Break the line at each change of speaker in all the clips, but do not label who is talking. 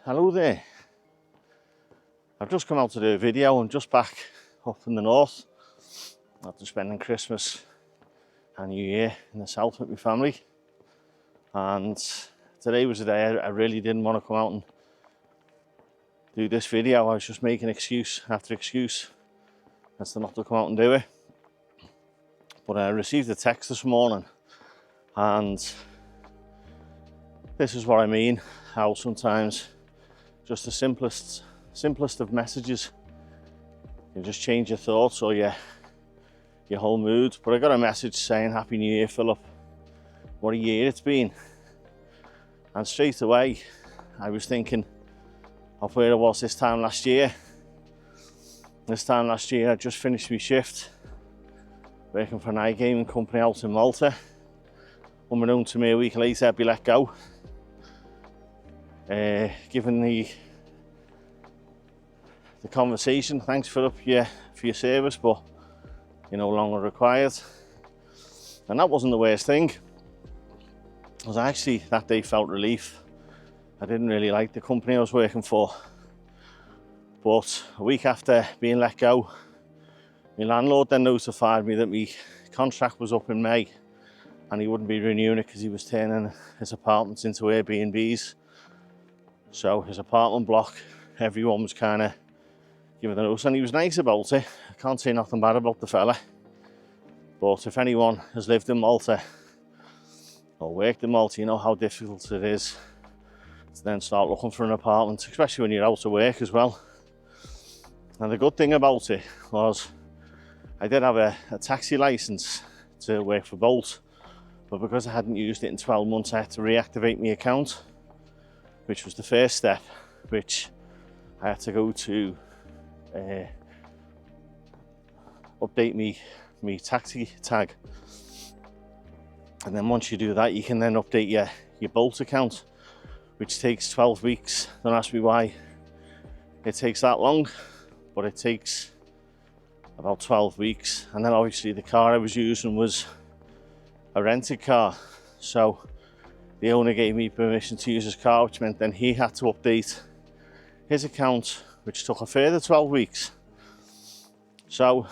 Hello there. I've just come out to do a video. I'm just back up in the north after spending Christmas and New Year in the south with my family, and today was the day I really didn't want to come out and do this video. I was just making excuse after excuse as to not to come out and do it. But I received a text this morning, and this is what I mean, how sometimes just the simplest of messages can just change your thoughts or your whole mood. But I got a message saying, "Happy New Year, Phillip. What a year it's been." And straight away I was thinking of where I was this time last year. This time last year I just finished my shift working for an iGaming company out in Malta. Unbeknown to me, a week later I'd be let go. Given the conversation, "Thanks Phillip for your service, but you're no longer required." And that wasn't the worst thing, because I actually that day felt relief. I didn't really like the company I was working for, but a week after being let go, my landlord then notified me that my contract was up in May and he wouldn't be renewing it because he was turning his apartments into Airbnbs. So his apartment block, everyone was kind of giving the notice, and he was nice about it. I can't say nothing bad about the fella. But if anyone has lived in Malta or worked in Malta, you know how difficult it is to then start looking for an apartment, especially when you're out of work as well. And the good thing about it was I did have a taxi license to work for Bolt, but because I hadn't used it in 12 months, I had to reactivate my account, which was the first step, which I had to go to update me taxi tag. And then once you do that, you can then update your Bolt account, which takes 12 weeks. Don't ask me why it takes that long, but it takes about 12 weeks. And then obviously the car I was using was a rented car, so the owner gave me permission to use his car, which meant then he had to update his account, which took a further 12 weeks. So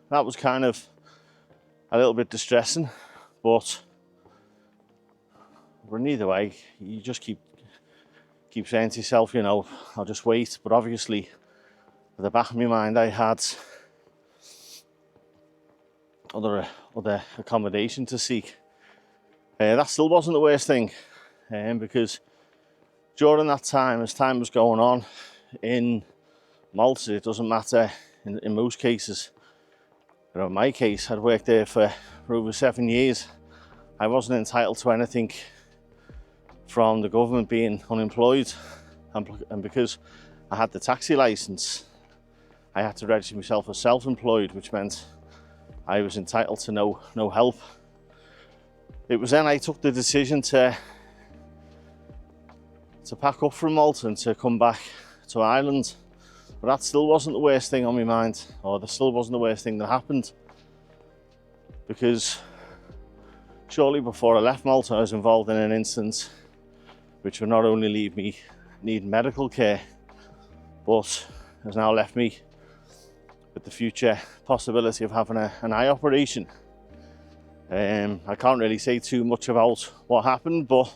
that was kind of a little bit distressing, but either way, you just keep saying to yourself, you know, I'll just wait. But obviously, at the back of my mind, I had other accommodation to seek. That still wasn't the worst thing, because during that time, as time was going on in Malta, it doesn't matter in most cases. You know, in my case, I'd worked there for over 7 years. I wasn't entitled to anything from the government being unemployed, and because I had the taxi license, I had to register myself as self-employed, which meant I was entitled to no help. It was then I took the decision to pack up from Malta and to come back to Ireland. But that still wasn't the worst thing on my mind, or that still wasn't the worst thing that happened, because shortly before I left Malta, I was involved in an incident which would not only leave me needing medical care, but has now left me with the future possibility of having an eye operation. I can't really say too much about what happened, but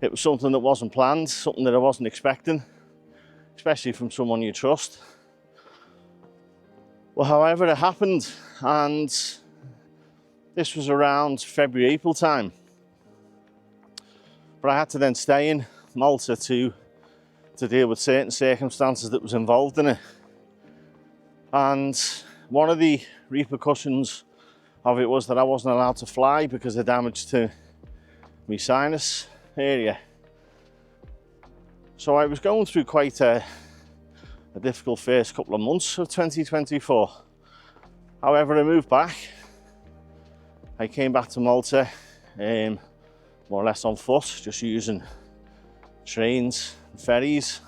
it was something that wasn't planned, something that I wasn't expecting, especially from someone you trust. Well, however, it happened, and this was around February, April time. But I had to then stay in Malta to deal with certain circumstances that was involved in it. And one of the repercussions of it was that I wasn't allowed to fly because of damage to my sinus area. So I was going through quite a difficult first couple of months of 2024. However, I moved back. I came back to Malta more or less on foot, just using trains and ferries.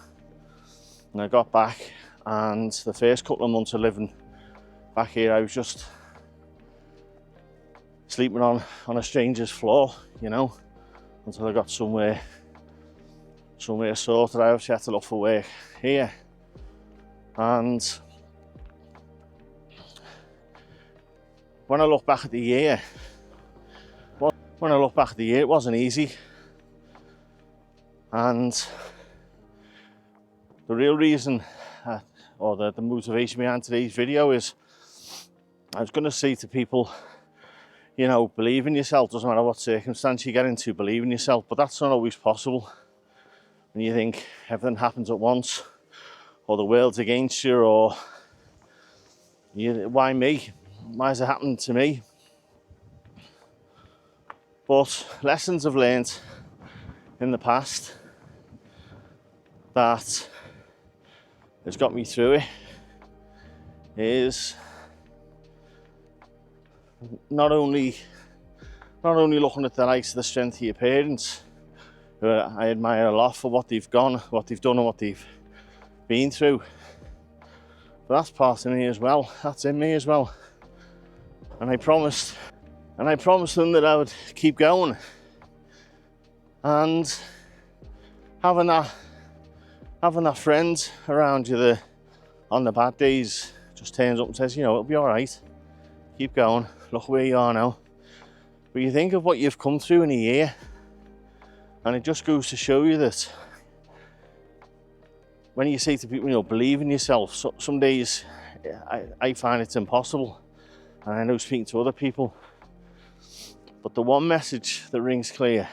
And I got back, and the first couple of months of living back here, I was just sleeping on a stranger's floor, you know, until I got somewhere somewhere sorted. I obviously had to look for work here, and when I look back at the year, it wasn't easy. And the real reason, or the motivation behind today's video is, I was going to say to people, you know, believe in yourself. Doesn't matter what circumstance you get into, believe in yourself. But that's not always possible when you think everything happens at once, or the world's against you, or why me? Why is it happening to me? But lessons I've learned in the past that has got me through it is not only looking at the likes of the strength of your parents, who I admire a lot for what they've done and what they've been through, but that's part of me as well. That's in me as well. And I promised them that I would keep going. And having that friend around you that on the bad days just turns up and says, you know, it'll be all right, keep going, look where you are now. But you think of what you've come through in a year, and it just goes to show you that when you say to people, you know, believe in yourself, some days I find it's impossible, and I know speaking to other people, but the one message that rings clear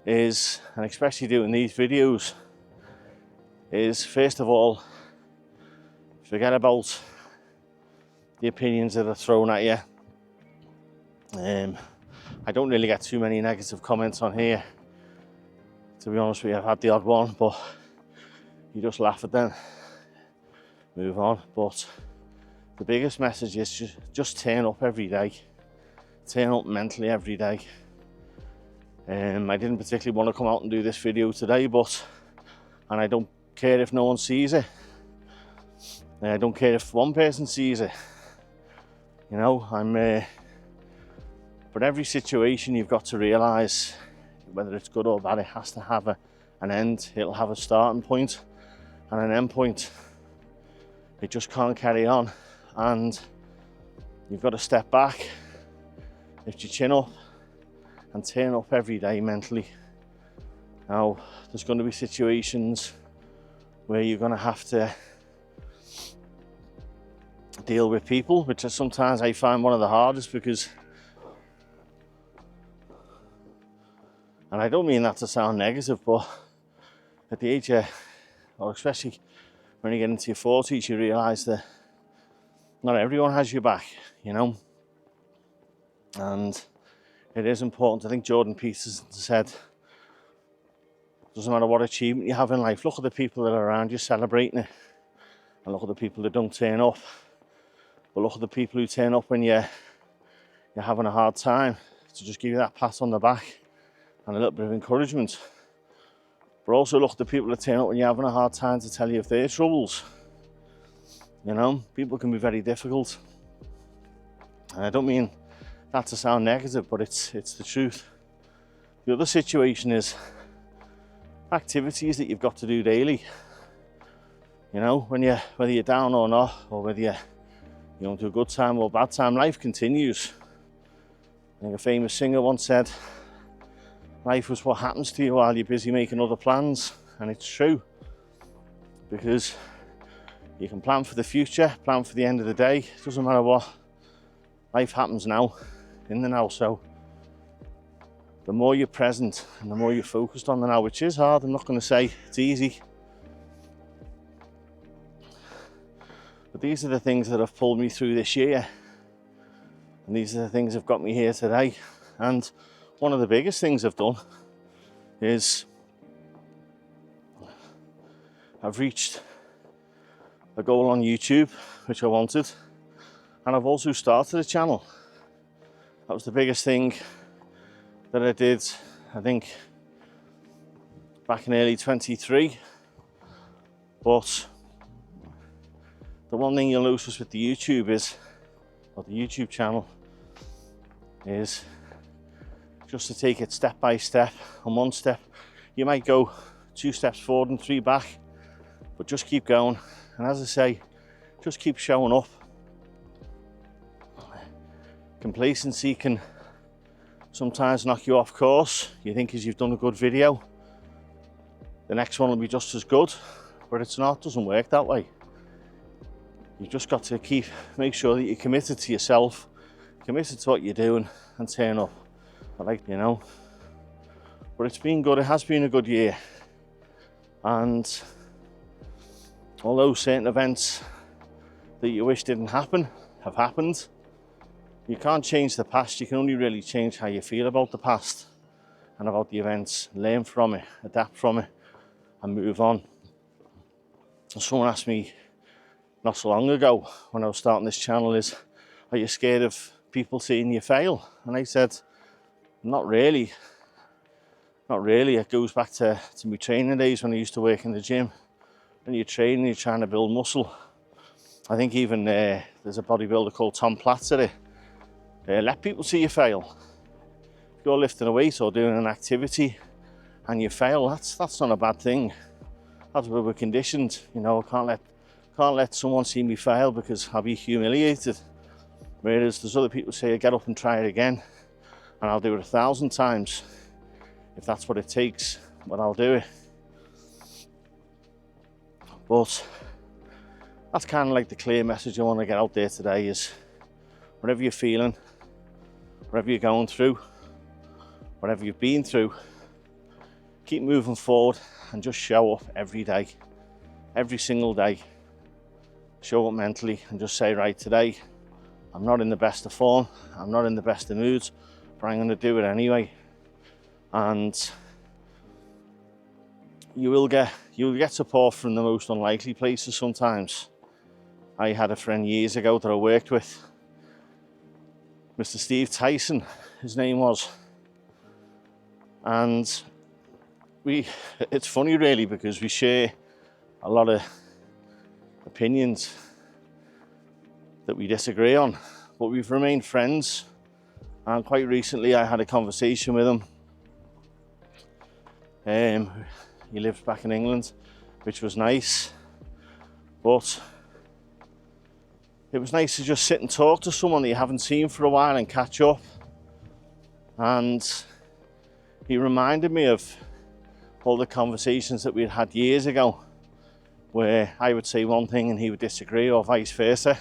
is, and especially doing these videos, is first of all, forget about the opinions that are thrown at you. I don't really get too many negative comments on here, to be honest with you. I've had the odd one, but you just laugh at them, move on. But the biggest message is just turn up every day, turn up mentally every day. I didn't particularly want to come out and do this video today, and I don't care if no one sees it. I don't care if one person sees it. You know, but every situation you've got to realise, whether it's good or bad, it has to have an end. It'll have a starting point and an end point. It just can't carry on, and you've got to step back, lift your chin up, and turn up every day mentally. Now, there's going to be situations where you're going to have to deal with people, which is sometimes I find one of the hardest, because, and I don't mean that to sound negative, but at the age of, or especially when you get into your 40s, you realise that not everyone has your back, you know. And it is important. I think Jordan Peterson said, doesn't matter what achievement you have in life, look at the people that are around you celebrating it, and look at the people that don't turn up. But look at the people who turn up when you're having a hard time, to just give you that pat on the back and a little bit of encouragement. But also look at the people that turn up when you're having a hard time, to tell you of their troubles. You know, people can be very difficult. And I don't mean that to sound negative, but it's the truth. The other situation is activities that you've got to do daily. You know, whether you're down or not, or whether you're going through a good time or bad time, life continues. I think a famous singer once said, life is what happens to you while you're busy making other plans. And it's true, because you can plan for the future, plan for the end of the day. It doesn't matter what, life happens now, in the now. So the more you're present and the more you're focused on the now, which is hard, I'm not going to say it's easy, but these are the things that have pulled me through this year, and these are the things that have got me here today. And one of the biggest things I've done is I've reached a goal on YouTube, which I wanted, and I've also started a channel. That was the biggest thing that I did, I think, back in early 23. But the one thing you'll notice with the YouTube is, or the YouTube channel, is just to take it step by step, and one step You might go 2 steps forward and 3 back, but just keep going. And as I say, just keep showing up. Complacency can sometimes knock you off course. You think as you've done a good video, the next one will be just as good, but it's not. It doesn't work that way. You've just got to make sure that you're committed to yourself, committed to what you're doing, and turn up. But it's been good. It has been a good year. And although certain events that you wish didn't happen have happened, you can't change the past. You can only really change how you feel about the past and about the events. Learn from it, adapt from it, and move on. Someone asked me not so long ago when I was starting this channel are you scared of people seeing you fail? And I said, not really. Not really. It goes back to my training days when I used to work in the gym. When you're training, you're trying to build muscle. I think even there's a bodybuilder called Tom Platzer. Let people see you fail. If you're lifting a weight or doing an activity and you fail, that's not a bad thing. That's where we're conditioned. You know, I can't let someone see me fail because I'll be humiliated. Whereas there's other people who say, get up and try it again, and I'll do it 1,000 times. If that's what it takes, but I'll do it. But that's kind of like the clear message I want to get out there today is whatever you're feeling, whatever you're going through, whatever you've been through, keep moving forward and just show up every day, every single day. Show up mentally and just say, right, today I'm not in the best of form, I'm not in the best of moods, but I'm going to do it anyway. And you'll get support from the most unlikely places sometimes. I had a friend years ago that I worked with, Mr. Steve Tyson, his name was. And it's funny really because we share a lot of opinions that we disagree on, but we've remained friends. And quite recently I had a conversation with him. He lives back in England, which was nice, but it was nice to just sit and talk to someone that you haven't seen for a while and catch up. And he reminded me of all the conversations that we'd had years ago where I would say one thing and he would disagree, or vice versa.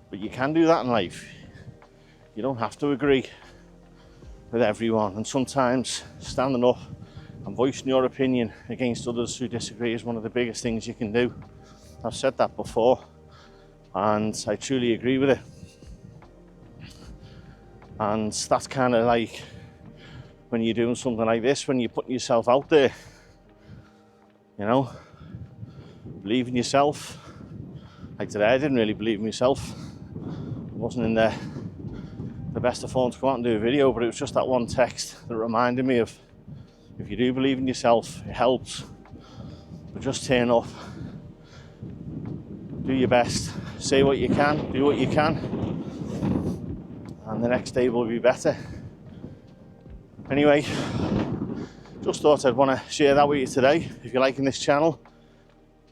But you can do that in life. You don't have to agree with everyone, and sometimes standing up and voicing your opinion against others who disagree is one of the biggest things you can do. I've said that before and I truly agree with it. And that's kind of like when you're doing something like this, when you're putting yourself out there, you know, believe in yourself. Like today, I didn't really believe in myself. I wasn't in the best of form to come out and do a video, but it was just that one text that reminded me of, if you do believe in yourself, it helps. But just turn up, do your best, say what you can, do what you can, and the next day will be better. Anyway, just thought I'd want to share that with you today. If you're liking this channel,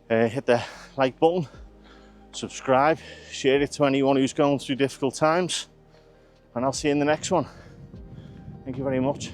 hit the like button, subscribe, share it to anyone who's going through difficult times, and I'll see you in the next one. Thank you very much.